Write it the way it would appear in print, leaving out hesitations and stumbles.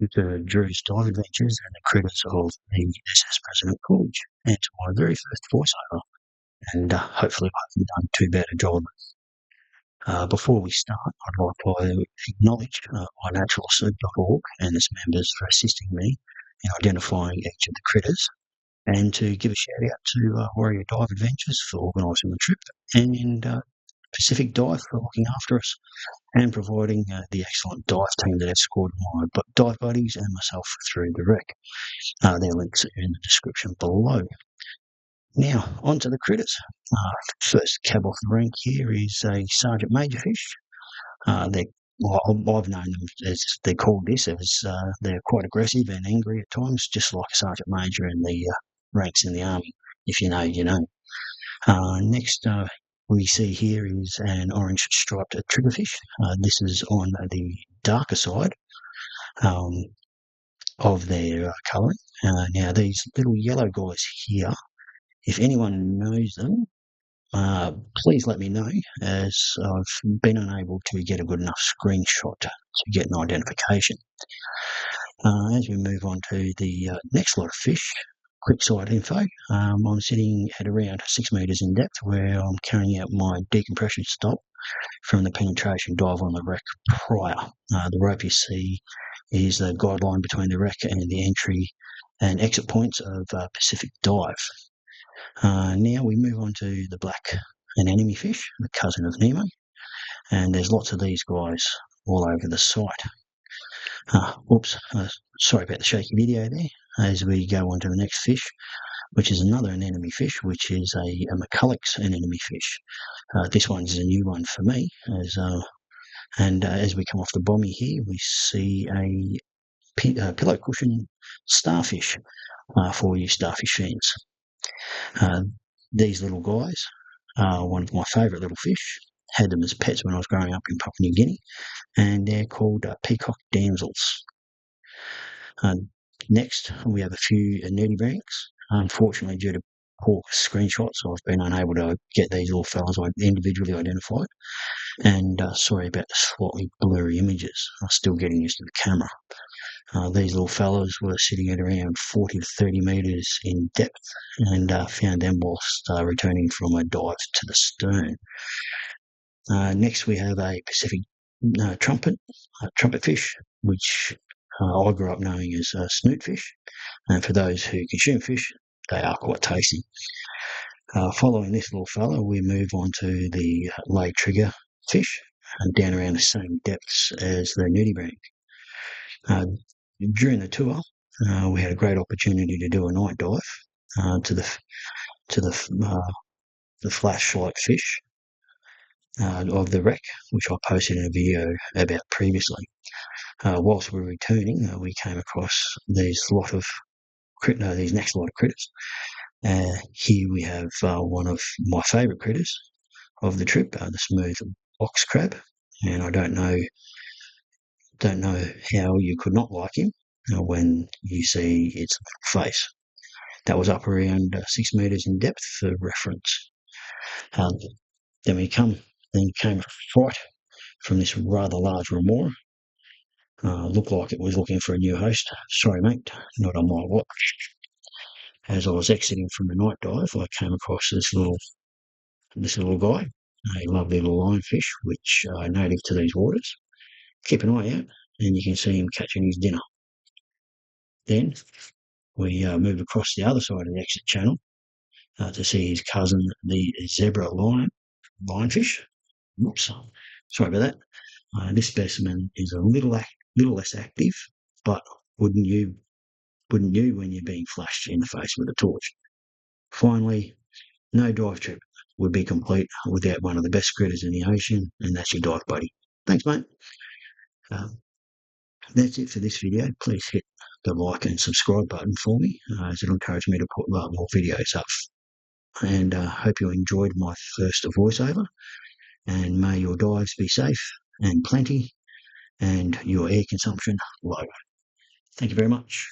To Drew's Dive Adventures and the critters of the SS President Coolidge, and to my very first voiceover, and hopefully I haven't done too bad a job. Before we start, I'd like to acknowledge iNaturalSoup.org and its members for assisting me in identifying each of the critters, and to give a shout out to Warrior Dive Adventures for organising the trip, and Pacific Dive for looking after us and providing the excellent dive team that escorted my dive buddies and myself through the wreck. Their links are in the description below. Now, on to the critters. First cab off the rank here is a Sergeant Major fish. I've known them as they're called this, as they're quite aggressive and angry at times, just like a Sergeant Major in the ranks in the Army. If you know, you know. Next, we see here is an orange striped triggerfish. This is on the darker side of their colouring. Now, these little yellow guys here, if anyone knows them, please let me know, as I've been unable to get a good enough screenshot to get an identification. As we move on to the next lot of fish, quick side info. I'm sitting at around 6 metres in depth, where I'm carrying out my decompression stop from the penetration dive on the wreck prior. The rope you see is the guideline between the wreck and the entry and exit points of Pacific Dive. Now we move on to the black anemone fish, the cousin of Nemo, and there's lots of these guys all over the site. Sorry about the shaky video there. As we go on to the next fish, which is another anemone fish, which is a McCulloch's anemone fish. This one's a new one for me, as we come off the bommy here, we see a pillow cushion starfish for you starfish fans. These little guys are one of my favourite little fish. Had them as pets when I was growing up in Papua New Guinea, and they're called peacock damsels. Next, we have a few nudibranchs. Unfortunately, due to poor screenshots, I've been unable to get these little fellas individually identified. And sorry about the slightly blurry images. I'm still getting used to the camera. These little fellas were sitting at around 40 to 30 metres in depth, and found them whilst returning from a dive to the stern. Next, we have a Pacific trumpet fish, which I grew up knowing as snoot fish. And for those who consume fish, they are quite tasty. Following this little fella, we move on to the lay trigger fish, down around the same depths as the nudibranch. During the tour, we had a great opportunity to do a night dive to the flashlight fish of the wreck, which I posted in a video about previously. Whilst we were returning, we came across these next lot of critters. Here we have one of my favourite critters of the trip, the smooth box crab, and I don't know how you could not like him when you see its face. That was up around 6 metres in depth for reference. Then came a fright from this rather large remora. Looked like it was looking for a new host. Sorry, mate, not on my watch. As I was exiting from the night dive, I came across this little guy, a lovely little lionfish, which are native to these waters. Keep an eye out, and you can see him catching his dinner. Then we moved across the other side of the exit channel to see his cousin, the zebra lionfish. Oops, sorry about that. This specimen is a little less active, but wouldn't you when you're being flashed in the face with a torch? Finally, no dive trip would be complete without one of the best critters in the ocean, and that's your dive buddy. Thanks, mate. That's it for this video. Please hit the like and subscribe button for me, as it'll encourage me to put more videos up. And hope you enjoyed my first voiceover, and may your dives be safe and plenty, and your air consumption low. Thank you very much.